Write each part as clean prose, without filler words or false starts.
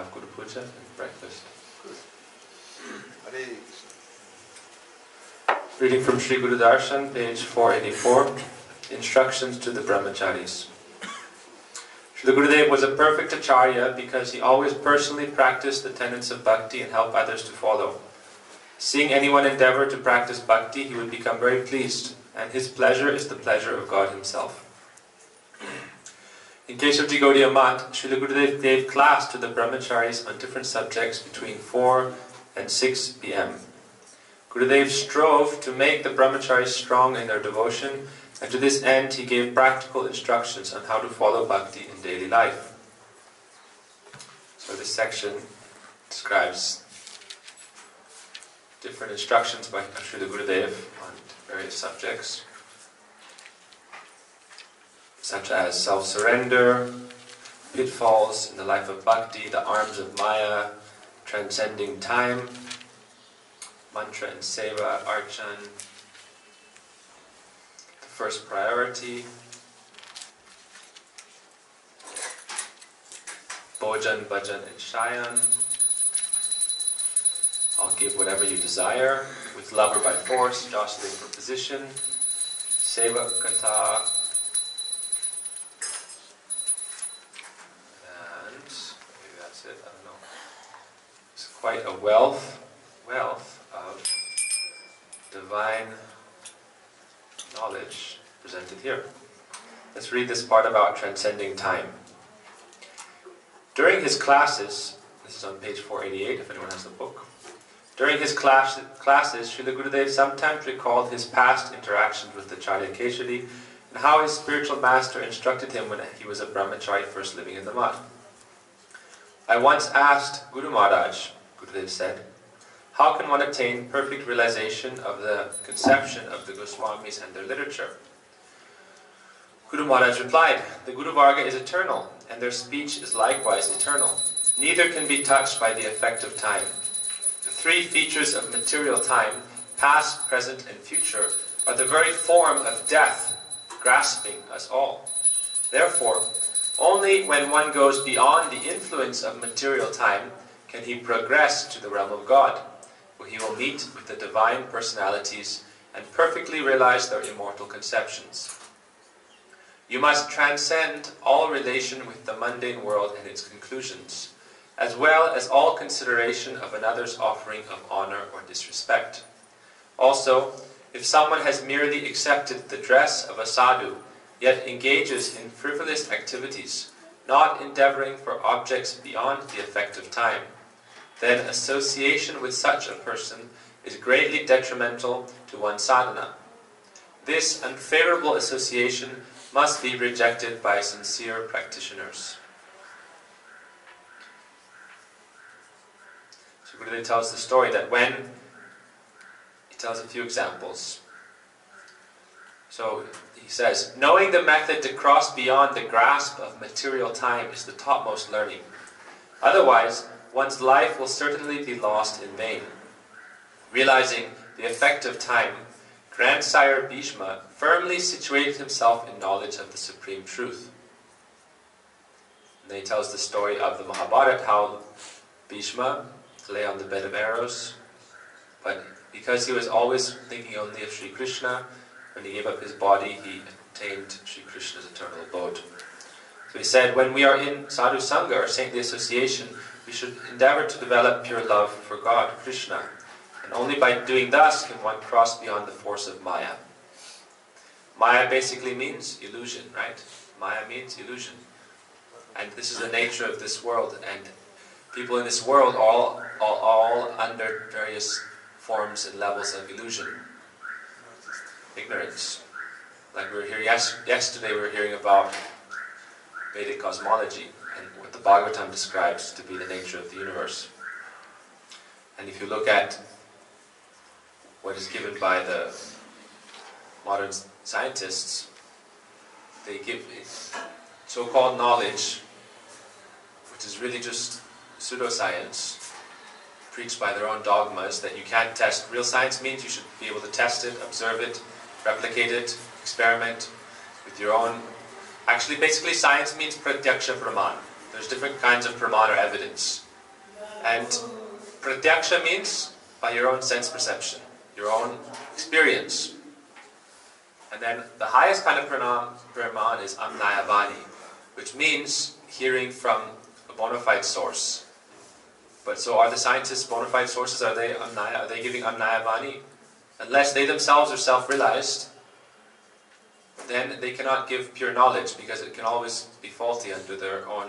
have Guru Puja and breakfast. Reading from Sri Guru Darshan, page 484, Instructions to the Brahmacaris. Srila Gurudeva was a perfect acharya because he always personally practiced the tenets of bhakti and helped others to follow. Seeing anyone endeavor to practice bhakti, he would become very pleased, and his pleasure is the pleasure of God himself. In case of Gaudiya Math, Srila Gurudeva gave class to the Brahmacharis on different subjects between 4 and 6 p.m. Gurudev strove to make the Brahmacharis strong in their devotion, and to this end he gave practical instructions on how to follow bhakti in daily life. So this section describes different instructions by Srila Gurudev on various subjects, such as self-surrender, pitfalls in the life of bhakti, the arms of Maya, transcending time, mantra and seva, archan, the first priority, bhojan, bhajan and shayan. I'll give whatever you desire, with love or by force, jostling for position, seva kata, and maybe that's it, I don't know. It's quite a wealth of divine knowledge presented here. Let's read this part about transcending time. During his classes, this is on page 488 if anyone has the book. During his classes, Srila Gurudev sometimes recalled his past interactions with the Acharya Keshari and how his spiritual master instructed him when he was a brahmachari first living in the mud. I once asked Guru Maharaj, Gurudev said, how can one attain perfect realization of the conception of the Goswamis and their literature? Guru Maharaj replied, the Guru Varga is eternal, and their speech is likewise eternal. Neither can be touched by the effect of time. The three features of material time, past, present, and future, are the very form of death, grasping us all. Therefore, only when one goes beyond the influence of material time can he progress to the realm of God, where he will meet with the divine personalities and perfectly realize their immortal conceptions. You must transcend all relation with the mundane world and its conclusions, as well as all consideration of another's offering of honor or disrespect. Also, if someone has merely accepted the dress of a sadhu, yet engages in frivolous activities, not endeavoring for objects beyond the effect of time, then association with such a person is greatly detrimental to one's sadhana. This unfavorable association must be rejected by sincere practitioners. So Gurudev tells the story that he tells a few examples. So he says, knowing the method to cross beyond the grasp of material time is the topmost learning. Otherwise, one's life will certainly be lost in vain. Realizing the effect of time, Grandsire Bhishma firmly situated himself in knowledge of the supreme truth. And then he tells the story of the Mahabharata, how Bhishma lay on the bed of arrows, but because he was always thinking only of Sri Krishna, when he gave up his body, he attained Sri Krishna's eternal abode. So he said, when we are in sadhu sangha or saintly association, we should endeavor to develop pure love for God, Krishna. And only by doing thus can one cross beyond the force of Maya. Maya basically means illusion, right? Maya means illusion. And this is the nature of this world. And people in this world are all under various forms and levels of illusion. Ignorance. Like we were here yesterday, we were hearing about Vedic cosmology and what the Bhagavatam describes to be the nature of the universe. And if you look at what is given by the modern scientists, they give so-called knowledge, which is really just pseudoscience, preached by their own dogmas that you can't test. Real science means you should be able to test it, observe it, replicate it, experiment with your own. Actually, basically, science means pratyaksha praman. There's different kinds of praman or evidence. And pratyaksha means by your own sense perception, your own experience. And then the highest kind of Brahman is amnayavani, which means hearing from a bona fide source. But so are the scientists bona fide sources? Are they giving amnayavani? Unless they themselves are self-realized, then they cannot give pure knowledge, because it can always be faulty under their own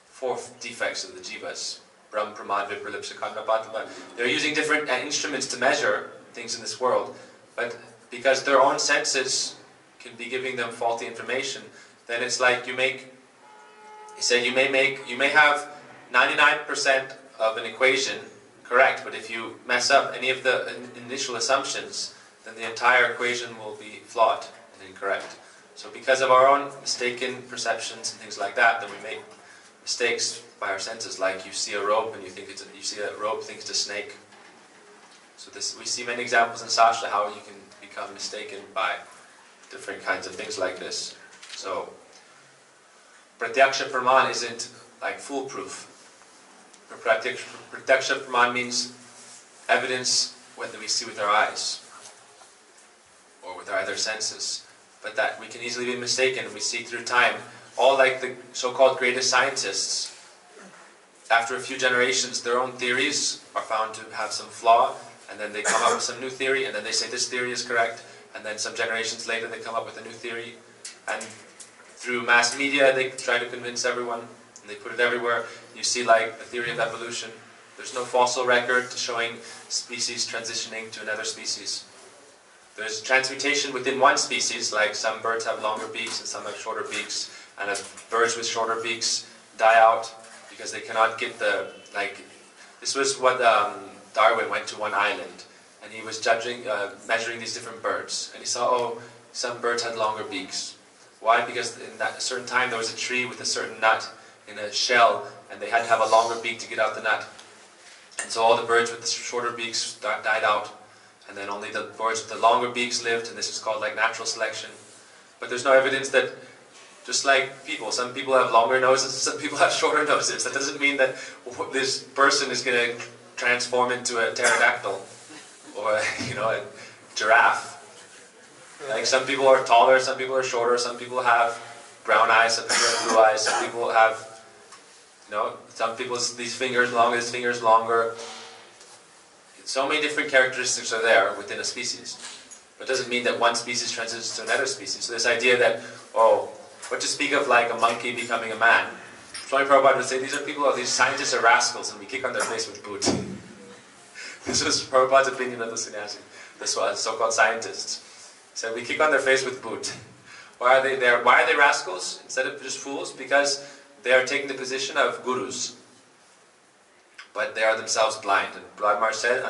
four defects of the jivas. Brahm, Pramad, Vipralipsa, Kanapatama. They're using different instruments to measure things in this world, but because their own senses can be giving them faulty information, then it's like you may have 99% of an equation correct, but if you mess up any of the initial assumptions, then the entire equation will be flawed and incorrect. So because of our own mistaken perceptions and things like that, then we make mistakes by our senses. Like you see a rope and you think it's a snake. So we see many examples in Sastra how you can become mistaken by different kinds of things like this. So pratyaksha praman isn't like foolproof. Pratyaksha praman means evidence whether we see with our eyes or with our other senses, but that we can easily be mistaken. We see through time. All like the so-called greatest scientists, after a few generations, their own theories are found to have some flaw, and then they come up with some new theory, and then they say this theory is correct, and then some generations later they come up with a new theory, and through mass media they try to convince everyone, and they put it everywhere. You see like the theory of evolution. There's no fossil record showing species transitioning to another species. There's transmutation within one species, like some birds have longer beaks and some have shorter beaks, and birds with shorter beaks die out because they cannot get this was what Darwin went to one island, and he was measuring these different birds, and he saw, some birds had longer beaks. Why? Because in that certain time there was a tree with a certain nut in a shell, and they had to have a longer beak to get out the nut. And so all the birds with the shorter beaks died out, and then only the birds with the longer beaks lived, and this is called like natural selection. But there's no evidence that, just like people, some people have longer noses, some people have shorter noses. That doesn't mean that this person is going to transform into a pterodactyl or a giraffe. Like some people are taller, some people are shorter, some people have brown eyes, some people have blue eyes, some people have, some people's these fingers longer, this finger's longer. So many different characteristics are there within a species. But it doesn't mean that one species transitions to another species. So this idea that, what to speak of like a monkey becoming a man. Swami Prabhupada would say, these scientists are rascals, and we kick on their face with boot. This was Prabhupada's opinion of the sannyasi, the so-called scientists. He said, we kick on their face with boot. Why are they there? Why are they rascals instead of just fools? Because they are taking the position of gurus. But they are themselves blind. And Brahmacaris said,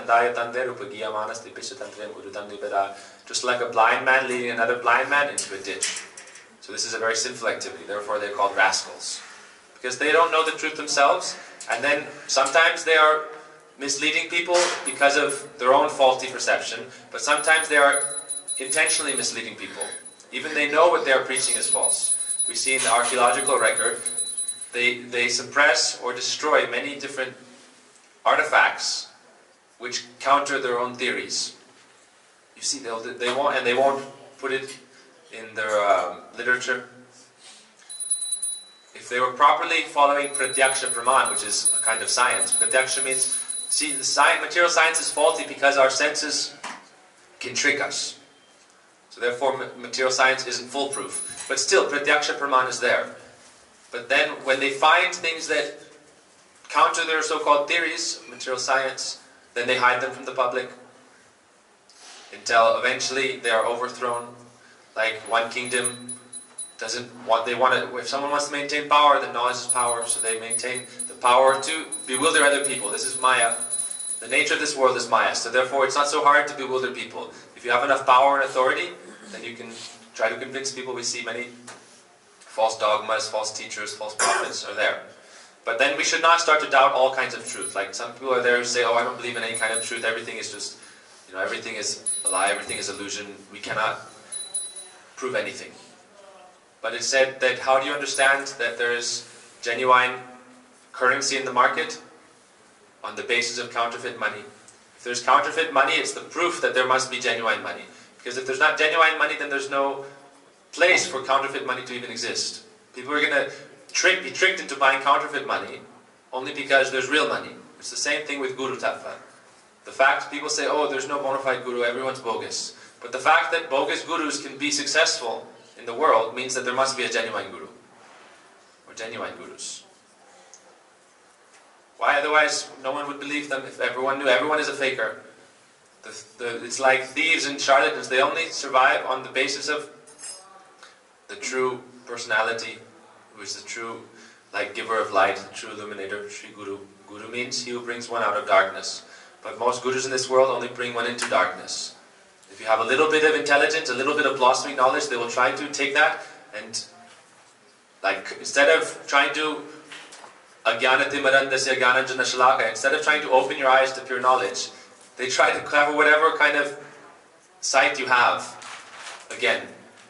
just like a blind man leading another blind man into a ditch. So this is a very sinful activity. Therefore they're called rascals. Because they don't know the truth themselves, and then sometimes they are misleading people because of their own faulty perception, but sometimes they are intentionally misleading people. Even they know what they are preaching is false. We see in the archaeological record, they suppress or destroy many different artifacts which counter their own theories. You see, they won't put it in their literature. If they were properly following pratyaksha praman, which is a kind of science, pratyaksha means, see, material science is faulty because our senses can trick us. So therefore material science isn't foolproof. But still, pratyaksha praman is there. But then when they find things that counter their so-called theories of material science, then they hide them from the public until eventually they are overthrown. Like one kingdom doesn't want, if someone wants to maintain power, then knowledge is power, so they maintain the power to bewilder other people. This is Maya. The nature of this world is Maya, so therefore it's not so hard to bewilder people. If you have enough power and authority, then you can try to convince people. We see many false dogmas, false teachers, false prophets are there. But then we should not start to doubt all kinds of truth. Like some people are there who say, I don't believe in any kind of truth, everything is just, everything is a lie, everything is illusion, we cannot prove anything. But it said that how do you understand that there is genuine currency in the market on the basis of counterfeit money. If there's counterfeit money, it's the proof that there must be genuine money. Because if there's not genuine money, then there's no place for counterfeit money to even exist. People are going to be tricked into buying counterfeit money only because there's real money. It's the same thing with Guru Tattva. The fact people say, oh, there's no bona fide Guru, everyone's bogus. But the fact that bogus Gurus can be successful in the world means that there must be a genuine Guru. Or genuine Gurus. Why? Otherwise, no one would believe them if everyone knew everyone is a faker. It's like thieves and charlatans. They only survive on the basis of the true personality, who is the true giver of light, the true illuminator, Sri Guru. Guru means he who brings one out of darkness. But most Gurus in this world only bring one into darkness. If you have a little bit of intelligence, a little bit of blossoming knowledge, they will try to take that and, instead of trying to instead of trying to open your eyes to pure knowledge, they try to cover whatever kind of sight you have. Again,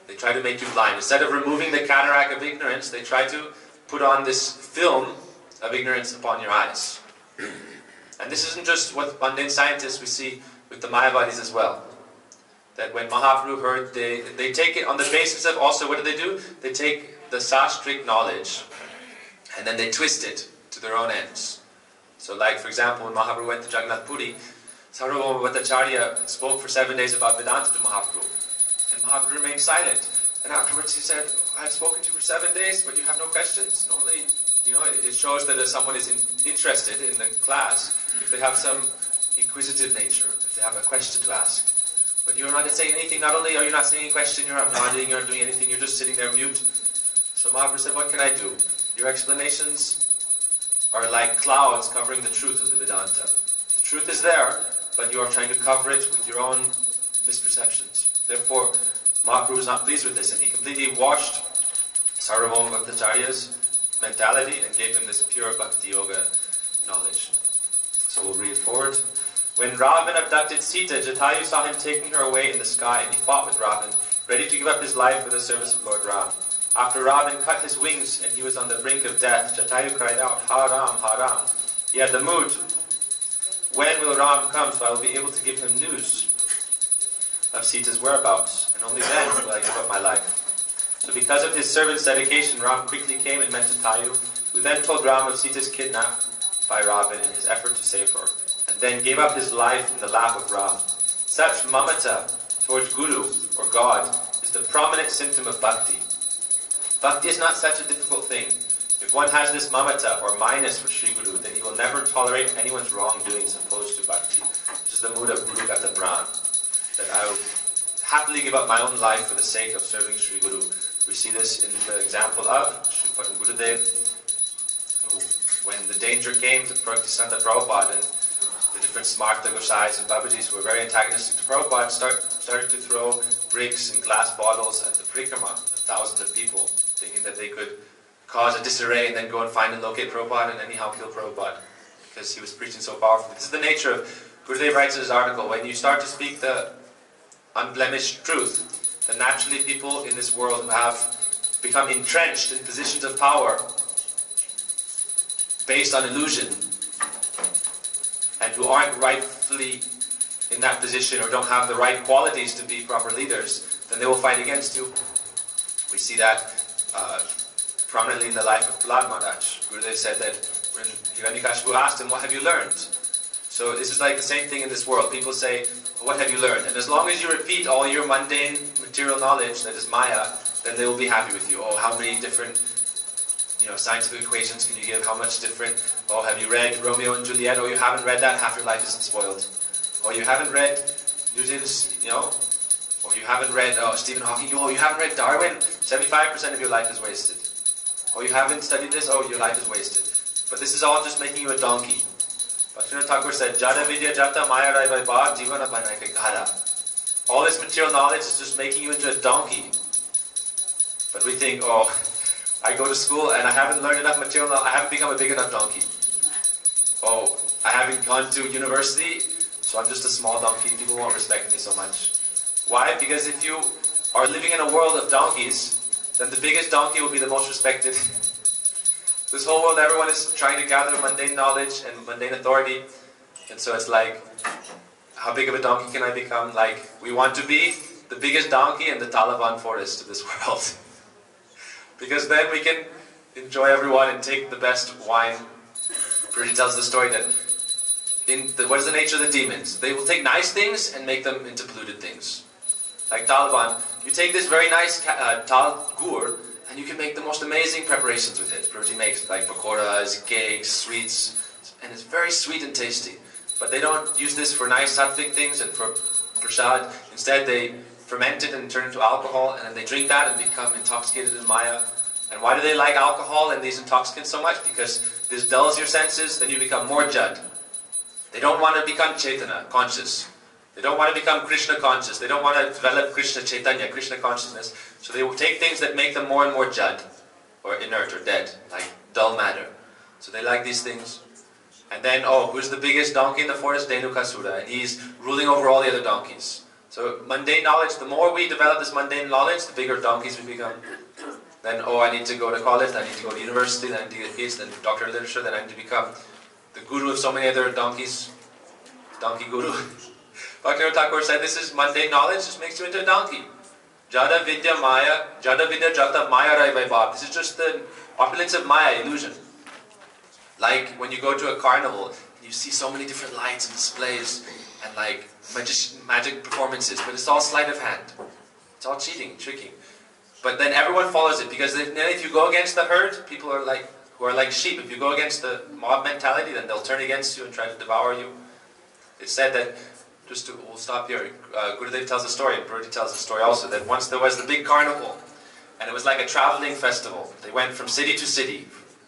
they try to make you blind. Instead of removing the cataract of ignorance, they try to put on this film of ignorance upon your eyes. And this isn't just what mundane scientists we see with the Mayavadis as well. That when Mahaprabhu heard, they take it on the basis of also, what do? They take the sastric knowledge and then they twist it to their own ends. So for example, when Mahaprabhu went to Jagannath Puri, Sarvabhauma Bhattacharya spoke for 7 days about Vedanta to Mahaprabhu. And Mahaprabhu remained silent. And afterwards he said, I've spoken to you for 7 days, but you have no questions. Normally, it shows that someone is interested in the class if they have some inquisitive nature, if they have a question to ask. But you're not saying anything. Not only are you not saying a question, you're not nodding, you're not doing anything, you're just sitting there mute. So Mahaprabhu said, what can I do? Your explanations are like clouds covering the truth of the Vedanta. The truth is there, but you are trying to cover it with your own misperceptions. Therefore, Mahaprabhu was not pleased with this, and he completely washed Sarvabhauma Bhattacharya's mentality and gave him this pure Bhakti Yoga knowledge. So we'll read forward. When Ravan abducted Sita, Jatayu saw him taking her away in the sky, and he fought with Ravan, ready to give up his life for the service of Lord Ram. After Ravan cut his wings and he was on the brink of death, Jatayu cried out, Ha Ram, Ha Ram. He had the mood. When will Ram come so I will be able to give him news of Sita's whereabouts, and only then will I give up my life. So because of his servant's dedication, Ram quickly came and met Jatayu, who then told Ram of Sita's kidnap by Ravan in his effort to save her, and then gave up his life in the lap of Ram. Such mamata towards Guru, or God, is the prominent symptom of bhakti. Bhakti is not such a difficult thing. If one has this mamata, or minus for Sri Guru, then he will never tolerate anyone's wrongdoings opposed to bhakti. This is the mood of Guru Gata Pran, that I will happily give up my own life for the sake of serving Sri Guru. We see this in the example of Sri Gurudeva, who, when the danger came to Bhaktisanta Prabhupada and the different Smarta Gosais and Babajis who were very antagonistic to Prabhupada, started to throw bricks and glass bottles at the Prikrama, thousands of people, thinking that they could cause a disarray and then go and find and locate Prabhupada and anyhow kill Prabhupada, because he was preaching so powerfully. This is the nature of, Gurudeva writes in his article, when you start to speak the unblemished truth, then naturally people in this world who have become entrenched in positions of power based on illusion, and who aren't rightfully in that position or don't have the right qualities to be proper leaders, then they will fight against you. We see that prominently in the life of Prahlad Maharaj. Gurudeva said that when Hiranyakashipu asked him, what have you learned? So this is like the same thing in this world. People say, what have you learned? And as long as you repeat all your mundane material knowledge, that is Maya, then they will be happy with you. Oh, how many different scientific equations can you give? How much different? Oh, have you read Romeo and Juliet? Oh, you haven't read that? Half your life isn't spoiled. Oh, you haven't read Newton's, or you haven't read Stephen Hawking. Oh, you haven't read Darwin? 75% of your life is wasted. Oh, you haven't studied this? Oh, your life is wasted. But this is all just making you a donkey. Bhaktivinoda Thakur said, Jada vidya jata maya rai vai bhav jivana banaike ghara. All this material knowledge is just making you into a donkey. But we think, oh, I go to school and I haven't learned enough material knowledge, I haven't become a big enough donkey. Oh, I haven't gone to university, so I'm just a small donkey, people won't respect me so much. Why? Because if you are living in a world of donkeys, then the biggest donkey will be the most respected. This whole world, everyone is trying to gather mundane knowledge and mundane authority. And so it's like, how big of a donkey can I become? Like, we want to be the biggest donkey in the Taliban forest of this world. Because then we can enjoy everyone and take the best wine. Purity tells the story that, what is the nature of the demons? They will take nice things and make them into polluted things. Like Taliban, you take this very nice tal gur, and you can make the most amazing preparations with it. Purity makes like pakoras, cakes, sweets, and it's very sweet and tasty. But they don't use this for nice sattvic things and for prasad. Instead, they ferment it and turn it into alcohol, and then they drink that and become intoxicated in Maya. And why do they like alcohol and these intoxicants so much? Because this dulls your senses, then you become more Jad. They don't want to become Chaitanya, conscious. They don't want to become Krishna conscious. They don't want to develop Krishna Chaitanya, Krishna consciousness. So they will take things that make them more and more Jad, or inert, or dead, like dull matter. So they like these things. And then, who's the biggest donkey in the forest? Dhenukasura, and he's ruling over all the other donkeys. So mundane knowledge, the more we develop this mundane knowledge, the bigger donkeys we become. Then, I need to go to college, then I need to go to university, then I need to get PhD, then doctorate of literature, then I need to become the guru of so many other donkeys. Donkey guru. Bhaktivinoda Thakur said, this is mundane knowledge, just makes you into a donkey. Jada vidya maya, jada vidya jata maya rai vaibhav. This is just the opulence of maya, illusion. Like when you go to a carnival, you see so many different lights and displays, and like magic performances, but it's all sleight of hand. It's all cheating, tricking. But then everyone follows it, because then if you go against the herd, people are like, who are like sheep. If you go against the mob mentality, then they'll turn against you and try to devour you. It's said that, we'll stop here, Gurudeva tells a story, and Purity tells a story also, that once there was the big carnival, and it was like a traveling festival. They went from city to city,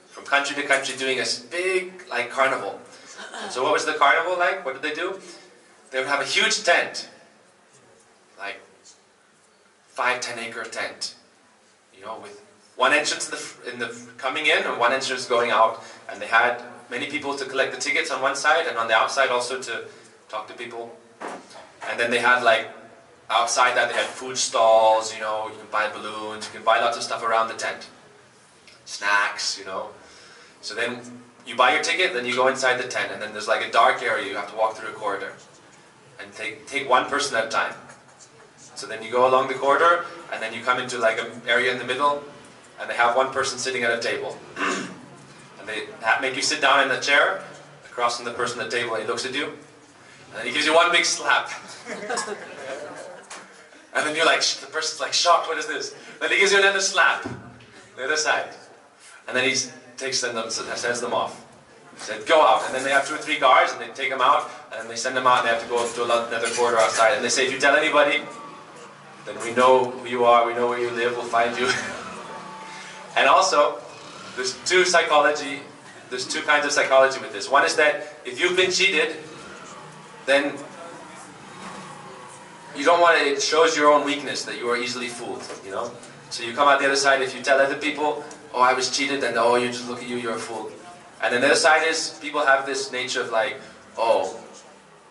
from country to country, doing a big, like, carnival. And so what was the carnival like? What did they do? They would have a huge tent, like 5-10 acre tent, with one entrance in the coming in and one entrance going out. And they had many people to collect the tickets on one side, and on the outside also to talk to people. And then they had, like, outside that they had food stalls, you can buy balloons, you can buy lots of stuff around the tent. Snacks, So then you buy your ticket, then you go inside the tent, and then there's like a dark area, you have to walk through a corridor. And take one person at a time. So then you go along the corridor, and then you come into like an area in the middle, and they have one person sitting at a table. And they make you sit down in a chair, across from the person at the table, and he looks at you, and then he gives you one big slap. And then you're like, the person's like shocked, what is this? Then he gives you another slap, the other side. And then he takes them, sends them off. He said, go out. And then they have 2 or 3 guards, and they take them out, and then they send them out, and they have to go to another corridor outside. And they say, if you tell anybody, then we know who you are, we know where you live, we'll find you. And also, there's two kinds of psychology with this. One is that if you've been cheated, then you don't want to, it shows your own weakness, that you are easily fooled, So you come out the other side, if you tell other people, I was cheated, then you just look at you, you're a fool. And then the other side is, people have this nature of like,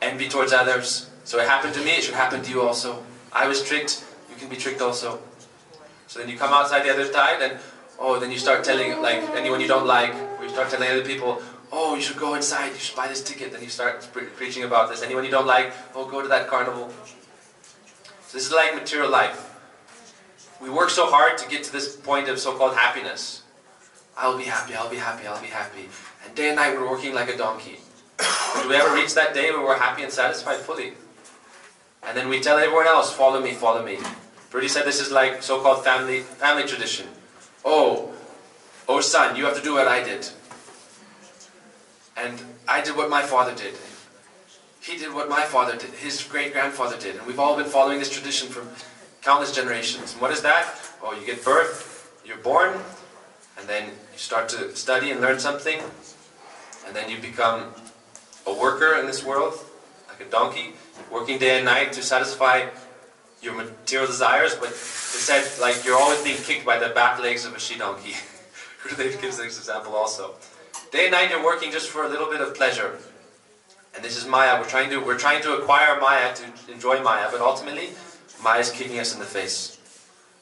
envy towards others. So it happened to me, it should happen to you also. I was tricked, you can be tricked also. So then you come outside the other side, and then you start telling, like, anyone you don't like, or you start telling other people, you should go inside, you should buy this ticket. Then you start preaching about this. Anyone you don't like, go to that carnival. So this is like material life. We work so hard to get to this point of so-called happiness. I'll be happy, I'll be happy, I'll be happy. And day and night we're working like a donkey. Do we ever reach that day where we're happy and satisfied fully? And then we tell everyone else, follow me, follow me. Purity said this is like so-called family tradition. Oh son, you have to do what I did. And I did what my father did. He did what my father did, his great-grandfather did. And we've all been following this tradition for countless generations. And what is that? You get birth, you're born, and then you start to study and learn something, and then you become a worker in this world, like a donkey, working day and night to satisfy your material desires, but instead, like, you're always being kicked by the back legs of a she-donkey. Gurudeva gives this example also. Day and night you're working just for a little bit of pleasure. And this is Maya. We're trying to acquire Maya, to enjoy Maya, but ultimately, Maya is kicking us in the face.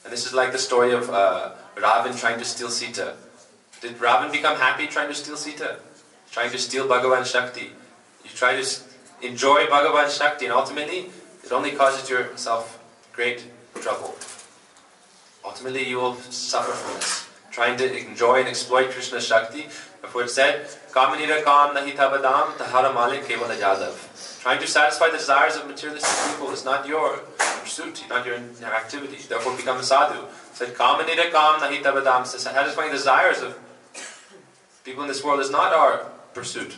And this is like the story of Ravan trying to steal Sita. Did Ravan become happy trying to steal Sita? Trying to steal Bhagavan Shakti? You try to enjoy Bhagavan Shakti, and ultimately it only causes yourself great trouble. Ultimately you will suffer from this. Trying to enjoy and exploit Krishna's Shakti. Therefore it said, Kamanira Kam Nahi Tabadam Tahara Malik Kevala Yadav. Trying to satisfy the desires of materialistic people is not your pursuit, not your activity. Therefore become a sadhu. It said, Kamanira Kam Nahi Tabadam. Satisfying the desires of people in this world is not our pursuit.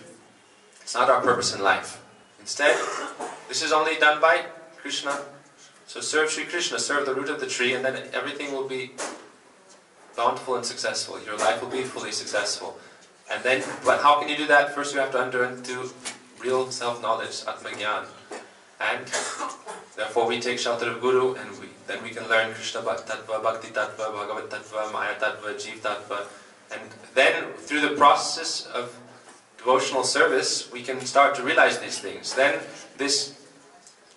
It's not our purpose in life. Instead, this is only done by Krishna. So serve Sri Krishna, serve the root of the tree, and then everything will be bountiful and successful. Your life will be fully successful. And then, but how can you do that? First you have to enter into real self-knowledge, Atma-Gyan. And therefore we take shelter of Guru, and then we can learn Krishna Tattva, Bhakti Tattva, Bhagavat Tattva, Maya Tattva, Jeev Tattva. And then through the process of devotional service, we can start to realize these things. Then this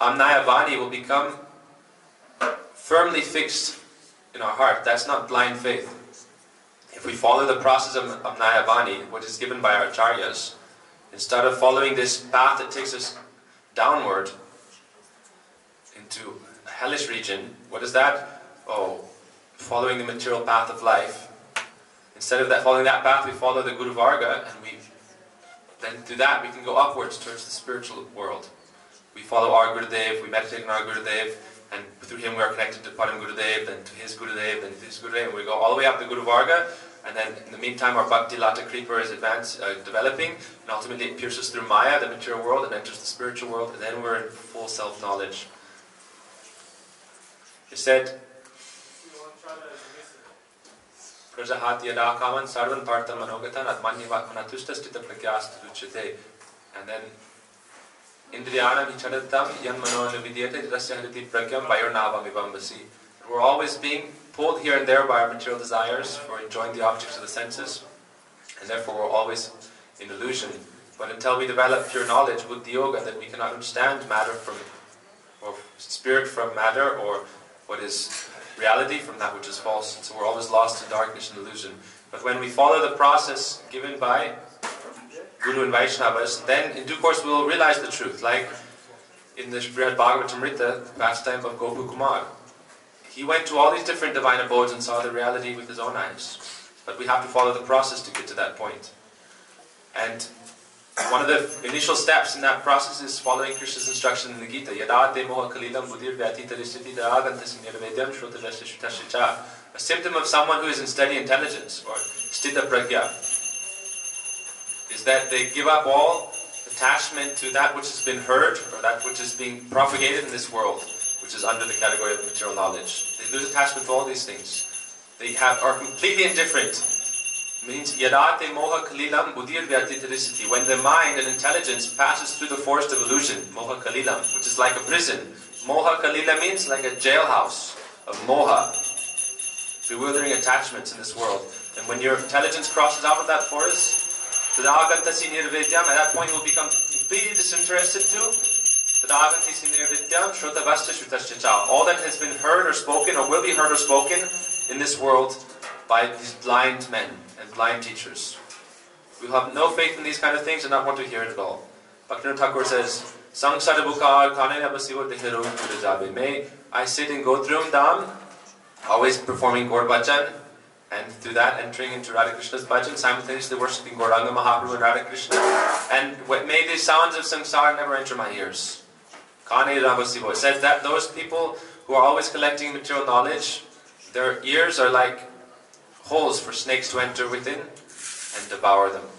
Amnaya Vani will become firmly fixed in our heart. That's not blind faith. If we follow the process of Amnaya Vani, what is given by our acharyas, instead of following this path that takes us downward into a hellish region, what is that? Oh, following the material path of life. Instead of that, following that path, we follow the Guru Varga, and then through that we can go upwards towards the spiritual world. We follow our Gurudev, we meditate on our Gurudev, and through him we are connected to Param Gurudev, then to his Gurudev, then to his Gurudev, and we go all the way up to Guru Varga, and then in the meantime our Bhakti Lata Creeper is developing, and ultimately it pierces through Maya, the material world, and enters the spiritual world, and then we're in full self-knowledge. He said, Prajahati yada kaman sarvan partam manogatan atmanyivat manatushtasthita pragyastha ruchyate. And then Indriyana vicharatam yan mano navidyate rasya hariti pragyam vayurnavam vivambasi. We're always being pulled here and there by our material desires for enjoying the objects of the senses, and therefore we're always in illusion. But until we develop pure knowledge, buddhi yoga, that we cannot understand matter from, or spirit from matter, or what is reality from that which is false. So we're always lost in darkness and illusion. But when we follow the process given by Guru and Vaishnavas, then in due course we will realize the truth. Like in the Srimad Bhagavatamrita, the pastime of Gopu Kumar. He went to all these different divine abodes and saw the reality with his own eyes. But we have to follow the process to get to that point. And one of the initial steps in that process is following Krishna's instruction in the Gita. Yadate moha kalilam buddhir vyatita risthiti daragantas nirvedam shrotajasya shutasya cha. A symptom of someone who is in steady intelligence, or sthita pragya, is that they give up all attachment to that which has been heard, or that which is being propagated in this world, which is under the category of material knowledge. They lose attachment to all these things. They are completely indifferent. Means yadate moha kalilam buddhir vyatita risthiti. When the mind and intelligence passes through the forest of illusion, moha kalilam, which is like a prison. Moha kalila means like a jailhouse of moha, bewildering attachments in this world. And when your intelligence crosses out of that forest, tadagantasi nirvidyam, at that point you will become completely disinterested to tadagantasi nirvidyam shrotavasya shutasya cha. All that has been heard or spoken, or will be heard or spoken in this world by these blind men and blind teachers. We have no faith in these kind of things and not want to hear it at all. Bhaktivinoda Thakur says, May I sit in Godrum Dham, always performing Gaur Bhajan, and through that entering into Radha Krishna's Bhajan, simultaneously worshipping Gauranga Mahaprabhu and Radha Krishna, and may the sounds of samsara never enter my ears. It says that those people who are always collecting material knowledge, their ears are like holes for snakes to enter within and devour them.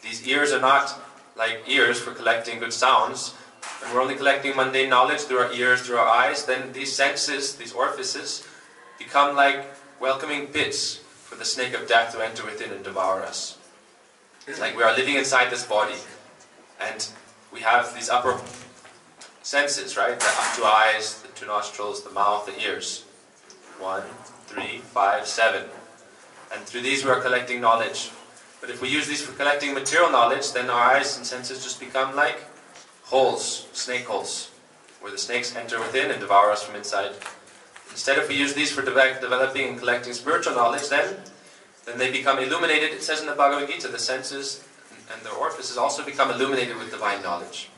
These ears are not like ears for collecting good sounds. When we're only collecting mundane knowledge through our ears, through our eyes, then these senses, these orifices, become like welcoming pits for the snake of death to enter within and devour us. It's like we are living inside this body, and we have these upper senses, right? The two eyes, the two nostrils, the mouth, the ears. 1, 3, 5, 7. And through these we are collecting knowledge. But if we use these for collecting material knowledge, then our eyes and senses just become like holes, snake holes, where the snakes enter within and devour us from inside. Instead, if we use these for developing and collecting spiritual knowledge, then then they become illuminated. It says in the Bhagavad Gita, the senses and their orifices also become illuminated with divine knowledge.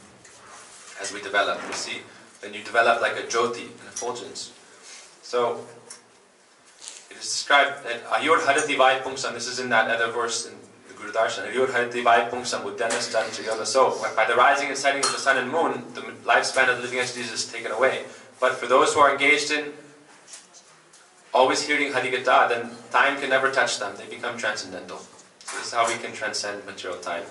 As we develop, we see, then you develop like a jyoti, an effulgence. So, it is described that Ayur Harati Vaipungsam, this is in that other verse in the Guru Darshan, Ayur Harati Vaipungsam Uddanastan Triyona. So, by the rising and setting of the sun and moon, the lifespan of the living entities is taken away. But for those who are engaged in always hearing Harikatha, then time can never touch them. They become transcendental. So this is how we can transcend material time.